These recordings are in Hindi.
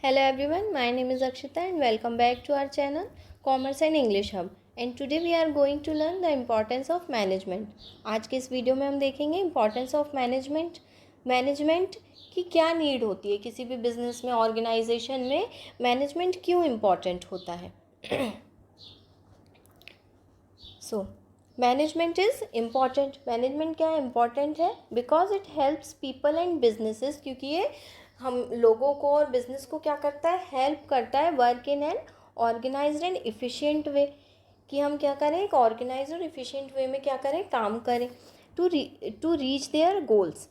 Hello everyone, my name is Akshita and welcome back to our channel Commerce and English Hub. And today we are going to learn the importance of management. आज के इस वीडियो में हम देखेंगे importance of management. मैनेजमेंट की क्या नीड होती है किसी भी बिजनेस में, ऑर्गेनाइजेशन में मैनेजमेंट क्यों इम्पॉर्टेंट होता है. So management is important. Management क्या इम्पॉर्टेंट है? Because it helps people and businesses, क्योंकि ये हम लोगों को और बिजनेस को क्या करता है, हेल्प करता है work in an organised and efficient way. कि हम क्या करें, एक ऑर्गेनाइज और एफिशिएंट वे में क्या करें, काम करें टू रीच देयर गोल्स.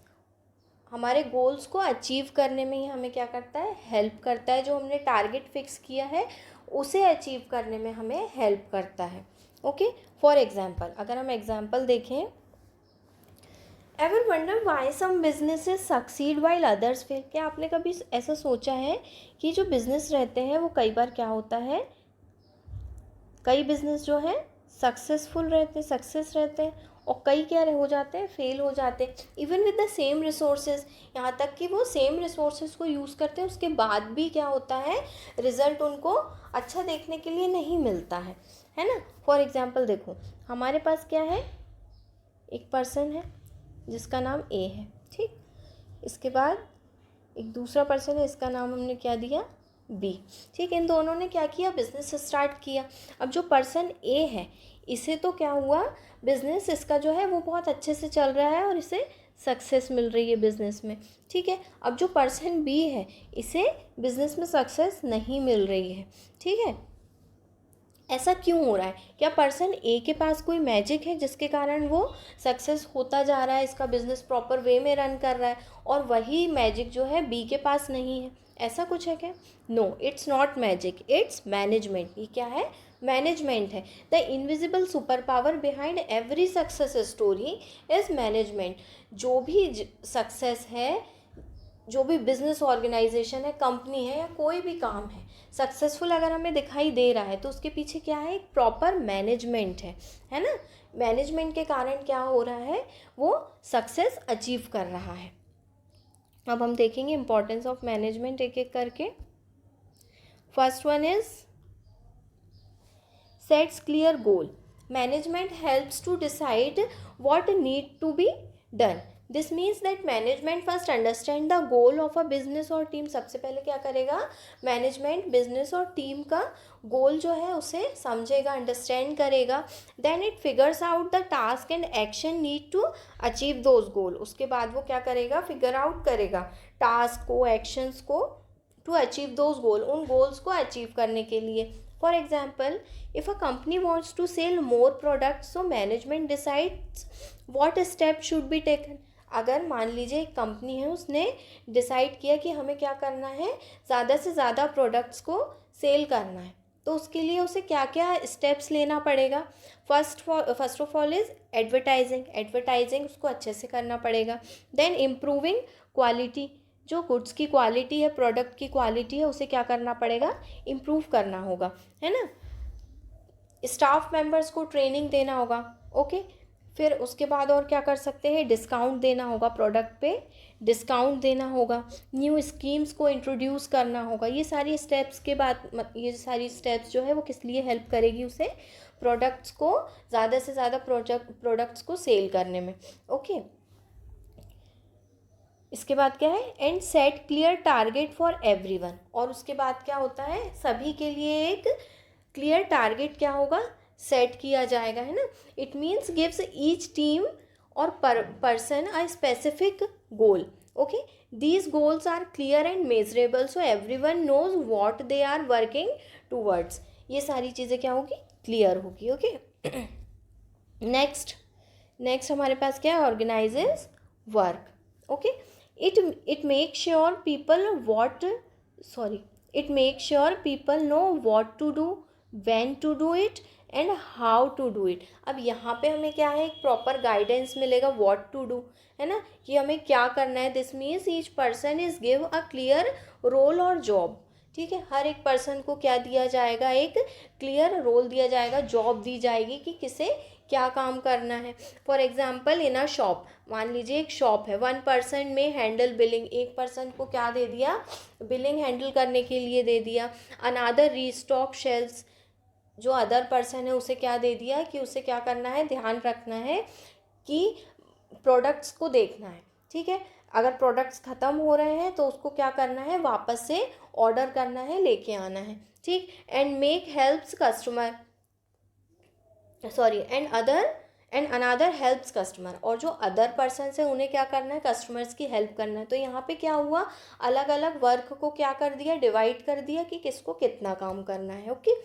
हमारे गोल्स को अचीव करने में ही हमें क्या करता है, हेल्प करता है. जो हमने टारगेट फिक्स किया है उसे अचीव करने में हमें हेल्प करता है. ओके, फॉर एग्जाम्पल अगर हम एग्जाम्पल देखें, ever wonder why some businesses succeed while others fail. क्या आपने कभी ऐसा सोचा है कि जो बिजनेस रहते हैं वो कई बार क्या होता है, कई बिजनेस जो है सक्सेसफुल रहते हैं, सक्सेस रहते हैं, और कई क्या हो जाते हैं, फेल हो जाते हैं. Even with the same resources, यहाँ तक कि वो सेम रिसोर्सेज को यूज़ करते हैं, उसके बाद भी क्या होता है, रिज़ल्ट उनको अच्छा देखने के लिए नहीं मिलता है ना. फॉर एग्जाम्पल देखो, हमारे पास क्या है, एक पर्सन है जिसका नाम ए है, ठीक. इसके बाद एक दूसरा पर्सन है, इसका नाम हमने क्या दिया, बी. ठीक, इन दोनों ने क्या किया, बिजनेस स्टार्ट किया. अब जो पर्सन ए है इसे तो क्या हुआ, बिजनेस इसका जो है वो बहुत अच्छे से चल रहा है और इसे सक्सेस मिल रही है बिजनेस में. ठीक है. अब जो पर्सन बी है इसे बिजनेस में सक्सेस नहीं मिल रही है. ठीक है. ऐसा क्यों हो रहा है? क्या पर्सन ए के पास कोई मैजिक है जिसके कारण वो सक्सेस होता जा रहा है, इसका बिजनेस प्रॉपर वे में रन कर रहा है, और वही मैजिक जो है बी के पास नहीं है? ऐसा कुछ है क्या? No, it's not magic, it's management. ये क्या है? मैनेजमेंट है. The invisible super power behind every success story is management. जो भी सक्सेस है, जो भी बिजनेस ऑर्गेनाइजेशन है, कंपनी है, या कोई भी काम है सक्सेसफुल अगर हमें दिखाई दे रहा है तो उसके पीछे क्या है, एक प्रॉपर मैनेजमेंट है ना. मैनेजमेंट के कारण क्या हो रहा है, वो सक्सेस अचीव कर रहा है. अब हम देखेंगे इंपॉर्टेंस ऑफ मैनेजमेंट एक एक करके. First one is sets clear goal. Management helps to decide what need to be done. This means that management first understand the goal of a business और टीम. सबसे पहले क्या करेगा, मैनेजमेंट बिजनेस और टीम का गोल जो है उसे समझेगा, अंडरस्टैंड करेगा. Then it figures out the task and action need to achieve those goal. उसके बाद वो क्या करेगा, फिगर आउट करेगा टास्क को, एक्शंस को, टू अचीव दोज गोल, उन गोल्स को अचीव करने के लिए. For example, if a company wants to sell more products, so management decides what step should be taken. अगर मान लीजिए एक कंपनी है, उसने डिसाइड किया कि हमें क्या करना है, ज़्यादा से ज़्यादा प्रोडक्ट्स को सेल करना है, तो उसके लिए उसे क्या क्या स्टेप्स लेना पड़ेगा. First of all is advertising उसको अच्छे से करना पड़ेगा. देन इम्प्रूविंग क्वालिटी, जो गुड्स की क्वालिटी है, प्रोडक्ट की क्वालिटी है, उसे क्या करना पड़ेगा, इम्प्रूव करना होगा, है ना. स्टाफ मेंबर्स को ट्रेनिंग देना होगा. ओके, फिर उसके बाद और क्या कर सकते हैं, डिस्काउंट देना होगा, प्रोडक्ट पे डिस्काउंट देना होगा, न्यू स्कीम्स को इंट्रोड्यूस करना होगा. ये सारी स्टेप्स के बाद, ये सारी स्टेप्स जो है वो किस लिए हेल्प करेगी उसे, प्रोडक्ट्स को ज़्यादा से ज़्यादा प्रोडक्ट्स को सेल करने में. ओके, इसके बाद क्या है, and set clear target for everyone. और उसके बाद क्या होता है, सभी के लिए एक क्लियर टारगेट क्या होगा, सेट किया जाएगा, है ना. It means gives each team और person a specific goal. Okay, these goals are clear and measurable, so everyone knows what they are working towards. ये सारी चीज़ें क्या होगी, क्लियर होगी. ओके, नेक्स्ट हमारे पास क्या है, organises work. Okay, it makes sure people know what to do, when to do it and how to do it. अब यहाँ पे हमें क्या है, एक प्रॉपर गाइडेंस मिलेगा, what to do, है ना, कि हमें क्या करना है. This means each person is give a clear role और जॉब. ठीक है, हर एक पर्सन को क्या दिया जाएगा, एक क्लियर रोल दिया जाएगा, जॉब दी जाएगी कि किसे क्या काम करना है। For example in a shop, मान लीजिए एक शॉप है, 1 पर्सन में हैंडल बिलिंग, एक पर्सन को क्या दे दिया, बिलिंग हैंडल करने के लिए दे दिया। अनादर रीस्टॉक शेल्फ्स, जो अदर पर्सन है उसे क्या दे दिया कि उसे क्या करना है, ध्यान रखना है कि प्रोडक्ट्स को देखना है। ठीक है, अगर प्रोडक्ट्स ख़त्म हो रहे हैं तो उसको क्या करना है, वापस से ऑर्डर करना है, लेके आना है। ठीक, and make helps customer, sorry and another helps customer, और जो अदर पर्सन है उन्हें क्या करना है, कस्टमर्स की हेल्प करना है। तो यहाँ पे क्या हुआ, अलग अलग वर्क को क्या कर दिया, डिवाइड कर दिया कि किसको कितना काम करना है। ओके,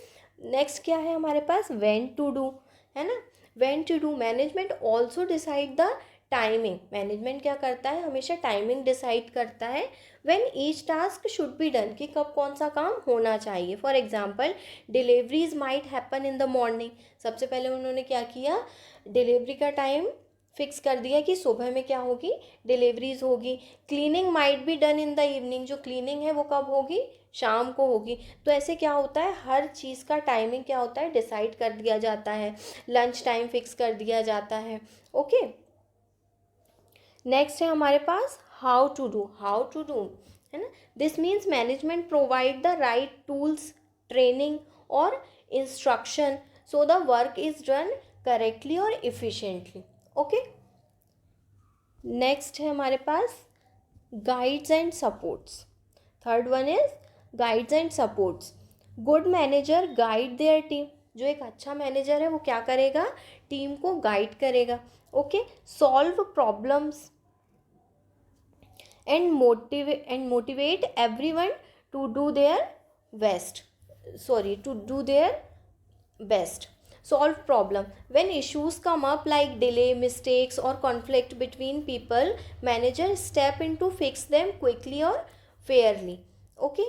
नेक्स्ट क्या है हमारे पास, व्हेन टू डू, है ना। When to do, management also decide the timing, management क्या करता है, हमेशा टाइमिंग डिसाइड करता है। When each task should be done, कि कब कौन सा काम होना चाहिए। For example deliveries might happen in the morning, सबसे पहले उन्होंने क्या किया, डिलीवरी का टाइम फिक्स कर दिया कि सुबह में क्या होगी, डिलीवरीज होगी। Cleaning might be done in the evening, जो क्लीनिंग है वो कब होगी, शाम को होगी। तो ऐसे क्या होता है, हर चीज़ का टाइमिंग क्या होता है, डिसाइड कर दिया जाता है, लंच टाइम फिक्स कर दिया जाता है। ओके, नेक्स्ट है हमारे पास how to do, how to do, है ना। This means management provide the right tools, training और instruction so the work is done correctly और इफिशिएंटली। ओके, नेक्स्ट है हमारे पास guides and supports. Third one is guides and supports. Good manager guide their team, जो एक अच्छा मैनेजर है वो क्या करेगा, टीम को गाइड करेगा। Okay, solve problems and motivate everyone to do their best, sorry to do their best. Solve problem. When issues come up like delay, mistakes or conflict between people, managers step in to fix them quickly or fairly. Okay,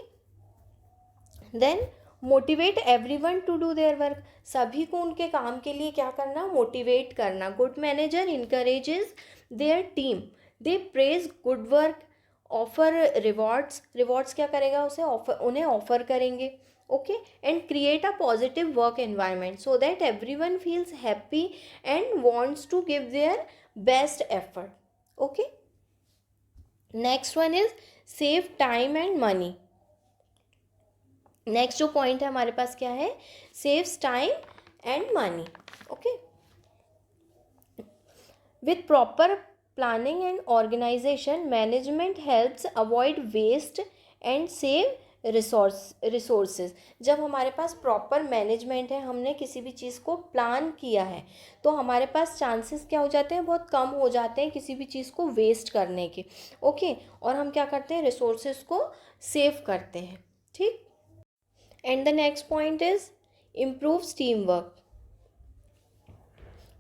then motivate everyone to do their work. सभी को उनके काम के लिए क्या करना, मोटिवेट करना। Good manager encourages their team, they praise good work, offer rewards, rewards क्या करेगा, उसे ऑफर, उन्हें ऑफर करेंगे। Okay, and create a positive work environment so that everyone feels happy and wants to give their best effort. Okay, next one is save time and money. Next जो पॉइंट है हमारे पास क्या है, saves time and money. Okay, with proper planning and organization, management helps avoid waste and save resources. जब हमारे पास प्रॉपर मैनेजमेंट है, हमने किसी भी चीज़ को प्लान किया है, तो हमारे पास चांसेस क्या हो जाते हैं, बहुत कम हो जाते हैं किसी भी चीज़ को वेस्ट करने के। ओके, और हम क्या करते हैं, रिसोर्सेज को सेव करते हैं। ठीक, and the next point is improves team work.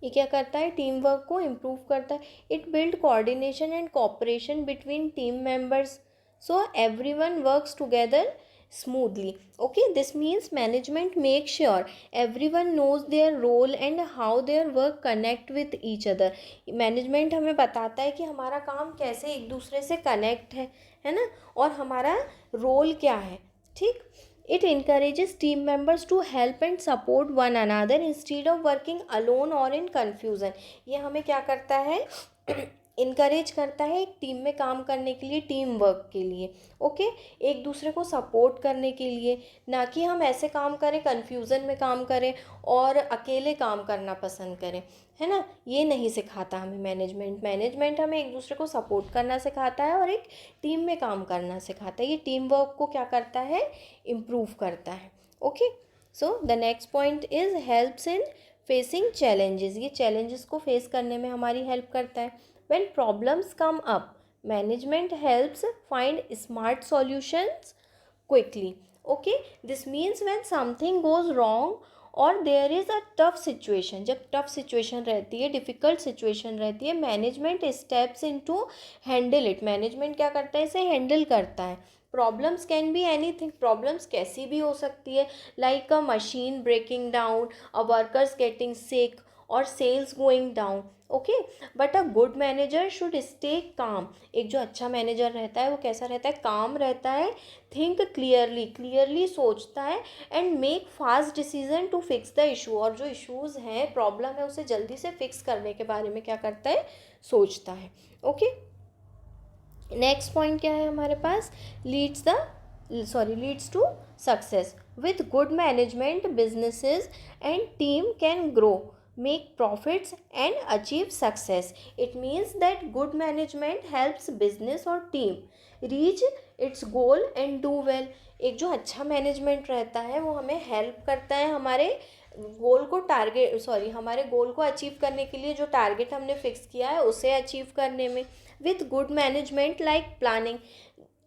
ये क्या करता है, टीम वर्क को इम्प्रूव करता है। It build coordination and cooperation between team members so everyone works together smoothly. Okay, this means management make sure everyone knows their role and how their work connect with each other. Management हमें बताता है कि हमारा काम कैसे एक दूसरे से कनेक्ट है ना, और हमारा रोल क्या है। ठीक, it encourages team members to help and support one another instead of working alone or in confusion. ये हमें क्या करता है, इनकरेज करता है एक टीम में काम करने के लिए, टीम वर्क के लिए। ओके, एक दूसरे को सपोर्ट करने के लिए, ना कि हम ऐसे काम करें, कन्फ्यूज़न में काम करें और अकेले काम करना पसंद करें, है ना। ये नहीं सिखाता हमें मैनेजमेंट। मैनेजमेंट हमें एक दूसरे को सपोर्ट करना सिखाता है और एक टीम में काम करना सिखाता है। ये टीम वर्क को क्या करता है, इम्प्रूव करता है। Okay, so the next point is helps in facing challenges. ये चैलेंजेस को फेस करने में हमारी हेल्प करता है। When problems come up, management helps find smart solutions quickly. Okay, this means when something goes wrong or there is a tough situation, जब tough situation रहती है, difficult situation रहती है, management steps into handle it. management क्या करता है, इसे handle करता है। Problems can be anything, problems कैसी भी हो सकती है, like a machine breaking down, a workers getting sick और sales going down, okay. But a good manager should stay calm. एक जो अच्छा मैनेजर रहता है वो कैसा रहता है, काम रहता है, थिंक क्लियरली सोचता है, and make fast decision to fix the issue. और जो इश्यूज़ हैं, प्रॉब्लम है, उसे जल्दी से फिक्स करने के बारे में क्या करता है, सोचता है, ओके। नेक्स्ट पॉइंट क्या है हमारे पास, leads to success. With good management businesses and team can grow, make profits and achieve success. It means that good management helps business or team reach its goal and do well. एक जो अच्छा मैनेजमेंट रहता है वो हमें हेल्प करता है हमारे हमारे गोल को अचीव करने के लिए, जो टारगेट हमने फिक्स किया है उसे अचीव करने में। With good management like planning,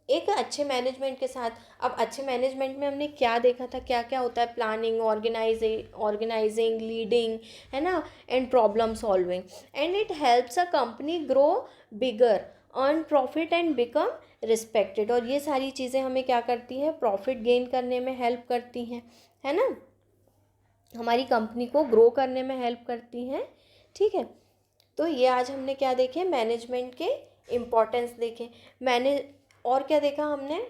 एक अच्छे मैनेजमेंट के साथ, अब अच्छे मैनेजमेंट में हमने क्या देखा था, क्या क्या होता है, प्लानिंग, ऑर्गेनाइजिंग, लीडिंग, है ना, and problem solving, and it helps a company grow bigger, earn profit and become respected. और ये सारी चीज़ें हमें क्या करती हैं, प्रॉफिट गेन करने में हेल्प करती हैं, है ना, हमारी कंपनी को ग्रो करने में हेल्प करती हैं, ठीक है। तो ये आज हमने क्या देखे, मैनेजमेंट के इम्पोर्टेंस देखे। और क्या देखा हमने,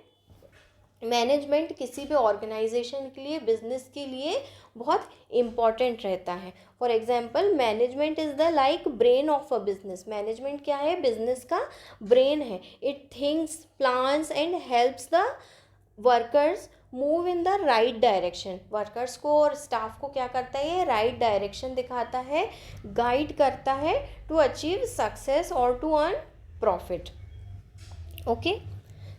मैनेजमेंट किसी भी ऑर्गेनाइजेशन के लिए, बिजनेस के लिए बहुत इम्पॉर्टेंट रहता है। For example, management is the like brain of a business. Management क्या है, बिजनेस का ब्रेन है। It thinks, plans and helps the workers move in the right direction. Workers को और स्टाफ को क्या करता है, ये राइट डायरेक्शन दिखाता है, गाइड करता है टू अचीव सक्सेस और to earn profit, okay.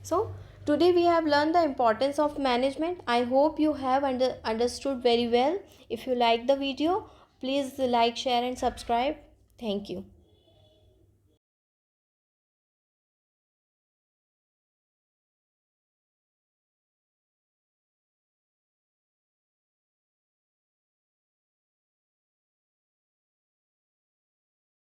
So today we have learned the importance of management. I hope you have understood very well. If you like the video, please like, share and subscribe. Thank you.